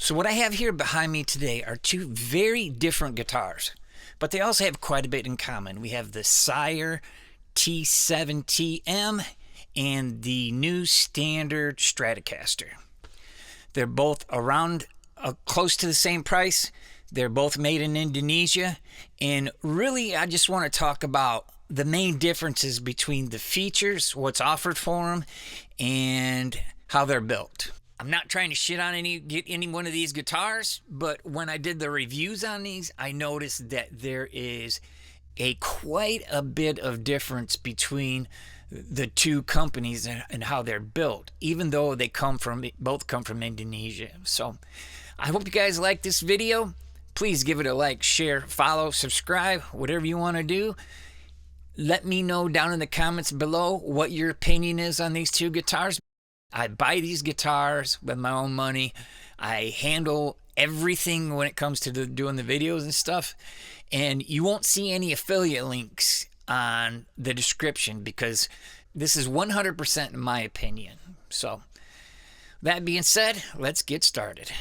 So what I have here behind me today are two very different guitars, but they also have quite a bit in common. We have the Sire T7TM and the new Standard Stratocaster. They're both around close to the same price. They're both made in Indonesia, and really I just want to talk about the main differences between the features, what's offered for them, and how they're built. I'm not trying to shit on any one of these guitars, but when I did the reviews on these, I noticed that there is quite a bit of difference between the two companies and how they're built, even though they both come from Indonesia. So I hope you guys like this video. Please give it a like, share, follow, subscribe, whatever you want to do. Let me know down in the comments below what your opinion is on these two guitars. I buy these guitars with my own money. I handle everything when it comes to doing the videos and stuff. And you won't see any affiliate links on the description because this is 100% in my opinion. So that being said, let's get started.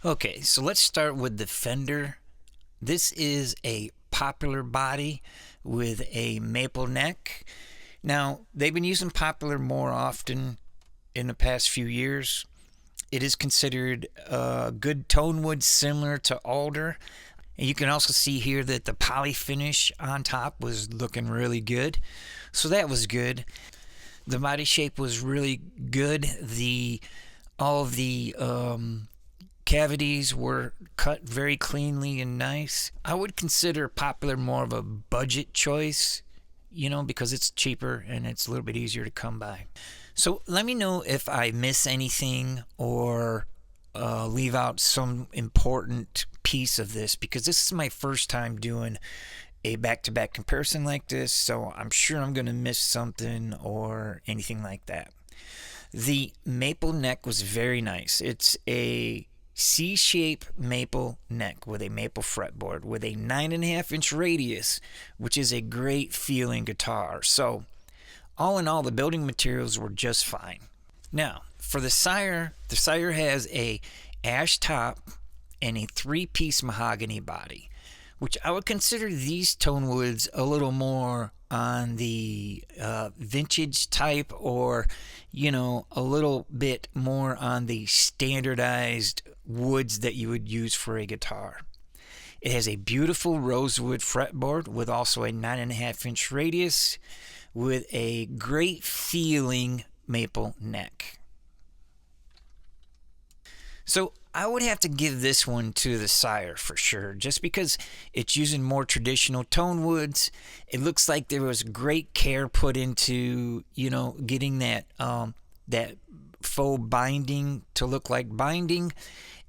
Okay, so let's start with the Fender. This is a Popular body with a maple neck. Now, they've been using Popular more often in the past few years. It is considered a good Tonewood, similar to alder. And you can also see here that the poly finish on top was looking really good. So that was good. The body shape was really good. All of the cavities were cut very cleanly and nice. I would consider Popular more of a budget choice, because it's cheaper and it's a little bit easier to come by. So let me know if I miss anything or leave out some important piece of this, because this is my first time doing a back-to-back comparison like this, so I'm sure I'm going to miss something or anything like that. The maple neck was very nice. It's a C-shape maple neck with a maple fretboard with a 9.5-inch radius, which is a great feeling guitar. So all in all, the building materials were just fine. Now for the Sire has a ash top and a 3-piece mahogany body, which I would consider these Tonewoods a little more on the vintage type, or a little bit more on the standardized woods that you would use for a guitar. It has a beautiful rosewood fretboard with also a 9.5-inch radius with a great feeling maple neck. So I would have to give this one to the Sire for sure, just because it's using more traditional tone woods. It looks like there was great care put into, getting that faux binding to look like binding,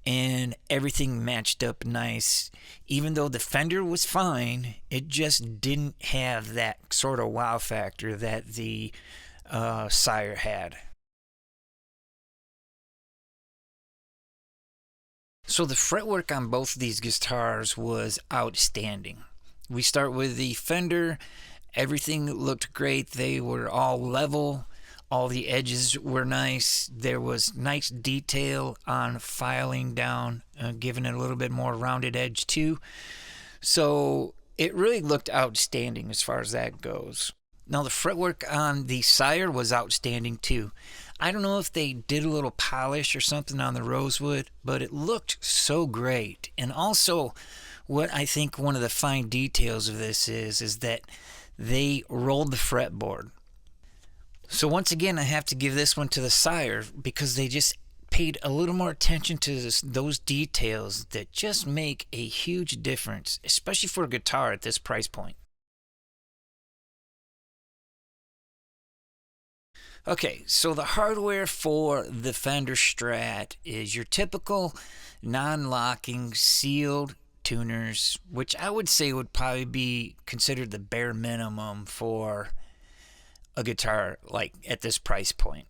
and everything matched up nice. Even though the Fender was fine, it just didn't have that sort of wow factor that the Sire had. So the fretwork on both of these guitars was outstanding. We start with the Fender. Everything looked great. They were all level. All the edges were nice. There was nice detail on filing down, giving it a little bit more rounded edge too. So it really looked outstanding as far as that goes. Now the fretwork on the Sire was outstanding too. I don't know if they did a little polish or something on the rosewood, but it looked so great. And also, what I think one of the fine details of this is that they rolled the fretboard. So once again, I have to give this one to the Sire, because they just paid a little more attention to those details that just make a huge difference, especially for a guitar at this price point. Okay, so the hardware for the Fender Strat is your typical non-locking sealed tuners, which I would say would probably be considered the bare minimum for a guitar like at this price point.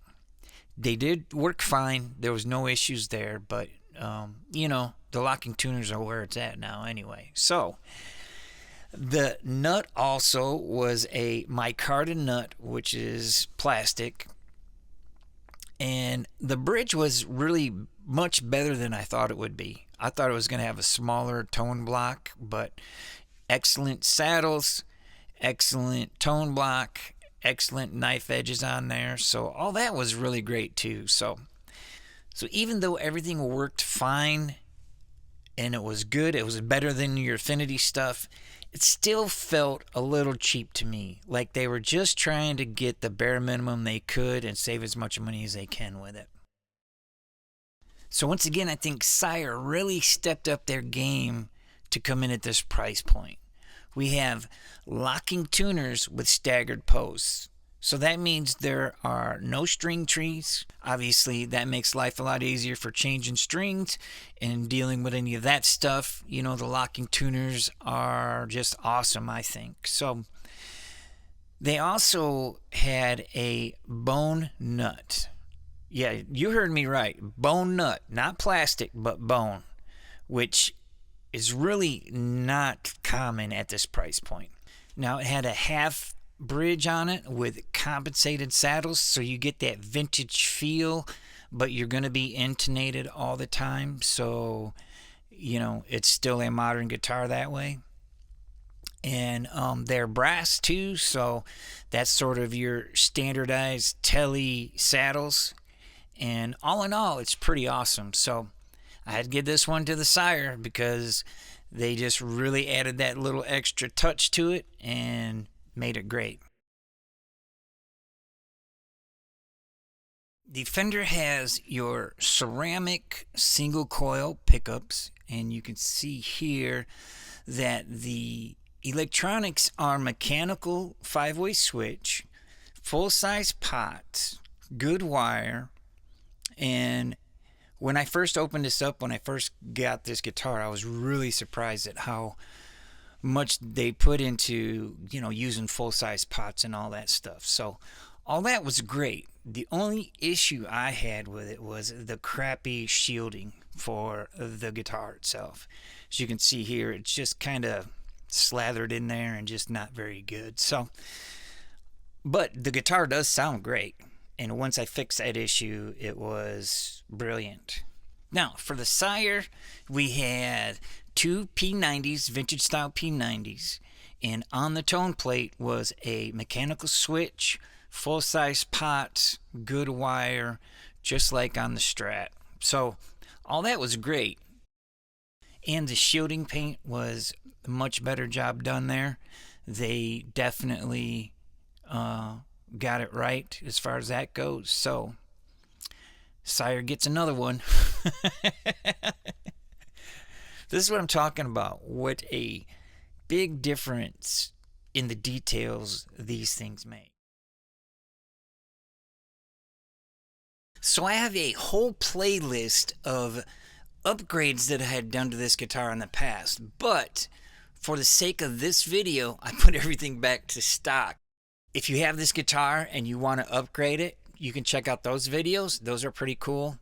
They did work fine. There was no issues there, but the locking tuners are where it's at now anyway. So The nut also was a micarta nut, which is plastic, And the bridge was really much better than I thought it would be. I thought it was going to have a smaller tone block, but excellent saddles, excellent tone block, excellent knife edges on there. So all that was really great too. So even though everything worked fine and it was good, it was better than your Affinity stuff, it still felt a little cheap to me. Like they were just trying to get the bare minimum they could and save as much money as they can with it. So once again, I think Sire really stepped up their game to come in at this price point. We have locking tuners with staggered posts. So that means there are no string trees. Obviously, that makes life a lot easier for changing strings and dealing with any of that stuff. You know, the locking tuners are just awesome, I think. So they also had a bone nut. Yeah, you heard me right. Bone nut, not plastic, but bone, which is really not common at this price point. Now, it had a half bridge on it with compensated saddles, so you get that vintage feel, but you're going to be intonated all the time, so you know it's still a modern guitar that way. And they're brass too, so that's sort of your standardized telly saddles. And all in all, it's pretty awesome. So I had to give this one to the Sire because they just really added that little extra touch to it and made it great. The Fender has your ceramic single coil pickups, and you can see here that the electronics are mechanical 5-way switch, full-size pots, good wire, and when I first opened this up, when I first got this guitar, I was really surprised at how much they put into, you know, using full-size pots and all that stuff. So all that was great. The only issue I had with it was the crappy shielding for the guitar itself. As you can see here, it's just kind of slathered in there and just not very good. So, but the guitar does sound great. And once I fixed that issue, it was brilliant. Now, for the Sire, we had two P90s, vintage style P90s. And on the tone plate was a mechanical switch, full-size pots, good wire, just like on the Strat. So all that was great. And the shielding paint was a much better job done there. They definitely got it right as far as that goes. So Sire gets another one. This is what I'm talking about. What a big difference in the details these things make. So I have a whole playlist of upgrades that I had done to this guitar in the past, but for the sake of this video, I put everything back to stock. If you have this guitar and you want to upgrade it, you can check out those videos. Those are pretty cool.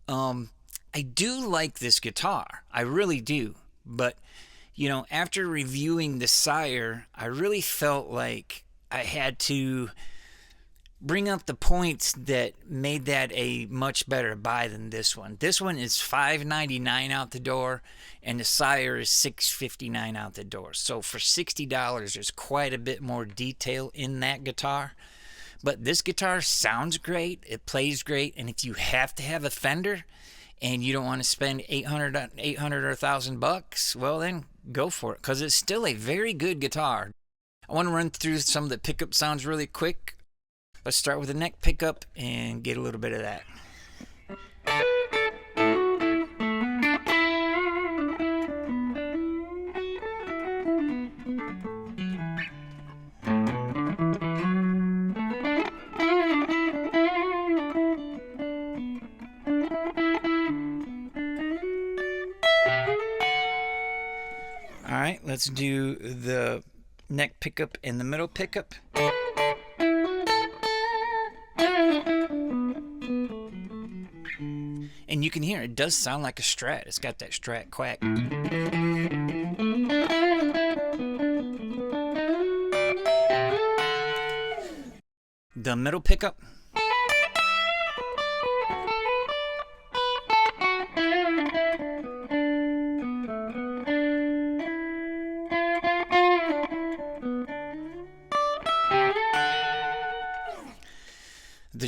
I do like this guitar. I really do. But, you know, after reviewing the Sire, I really felt like I had to bring up the points that made that a much better buy than this one. This one is $5.99 out the door, and the Sire is $6.59 out the door. So for $60, there's quite a bit more detail in that guitar. But this guitar sounds great, it plays great, and if you have to have a Fender and you don't want to spend $800 or $1,000, well then go for it, because it's still a very good guitar. I want to run through some of the pickup sounds really quick. Let's start with the neck pickup and get a little bit of that. All right, let's do the neck pickup and the middle pickup. And you can hear it does sound like a Strat. It's got that Strat quack. The middle pickup.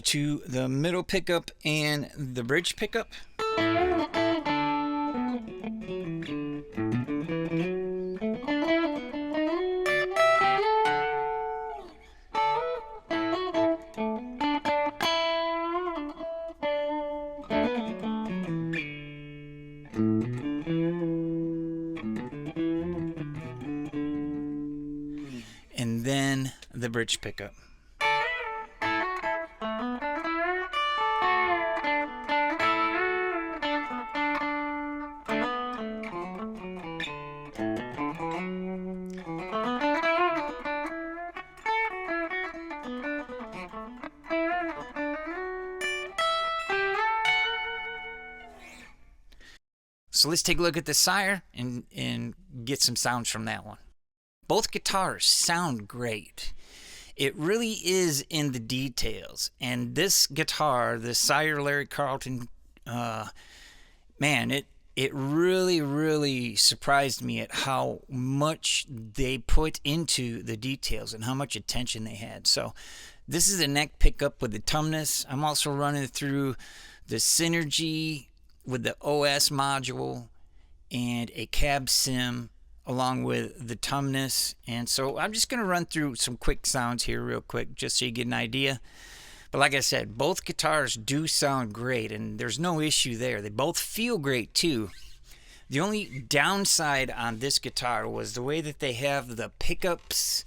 the middle pickup and the bridge pickup. And then the bridge pickup. So let's take a look at the Sire and get some sounds from that one. Both guitars sound great. It really is in the details. And this guitar, the Sire Larry Carlton, man, it really, really surprised me at how much they put into the details and how much attention they had. So this is a neck pickup with the Tumnus. I'm also running through the Synergy with the OS module and a cab sim along with the Tumnus. And so I'm just going to run through some quick sounds here real quick just so you get an idea. But like I said, both guitars do sound great and there's no issue there. They both feel great too. The only downside on this guitar was the way that they have the pickups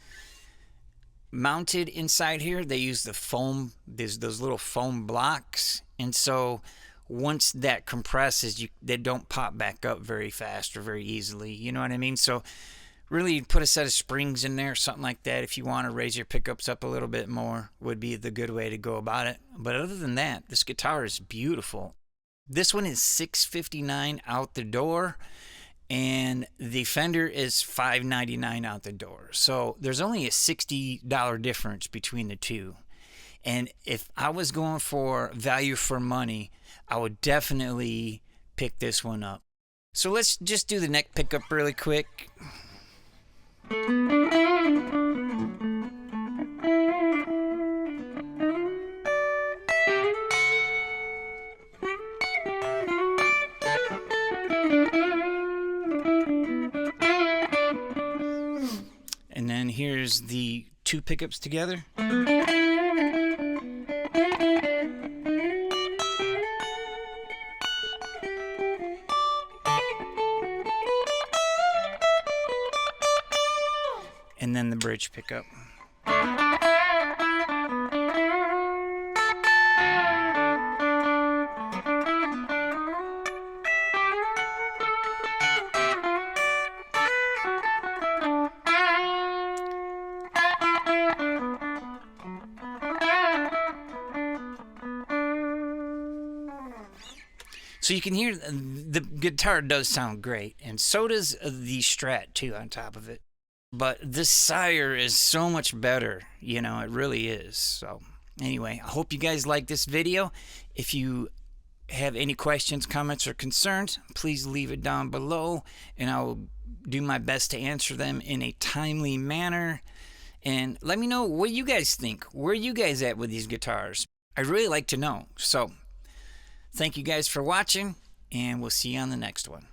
mounted inside here. They use the foam, those little foam blocks, and so once that compresses, they don't pop back up very fast or very easily. You know what I mean? So really put a set of springs in there, something like that, if you want to raise your pickups up a little bit more, would be the good way to go about it. But other than that, this guitar is beautiful. This one is $659 out the door, and the Fender is $599 out the door. So there's only a $60 difference between the two. And if I was going for value for money, I would definitely pick this one up. So let's just do the neck pickup really quick. And then here's the two pickups together. And then the bridge pickup. So you can hear the guitar does sound great, and so does the Strat too on top of it. But this Sire is so much better, you know, it really is. So anyway, I hope you guys like this video. If you have any questions, comments, or concerns, please leave it down below, and I'll do my best to answer them in a timely manner. And let me know what you guys think. Where are you guys at with these guitars? I'd really like to know. So thank you guys for watching, and we'll see you on the next one.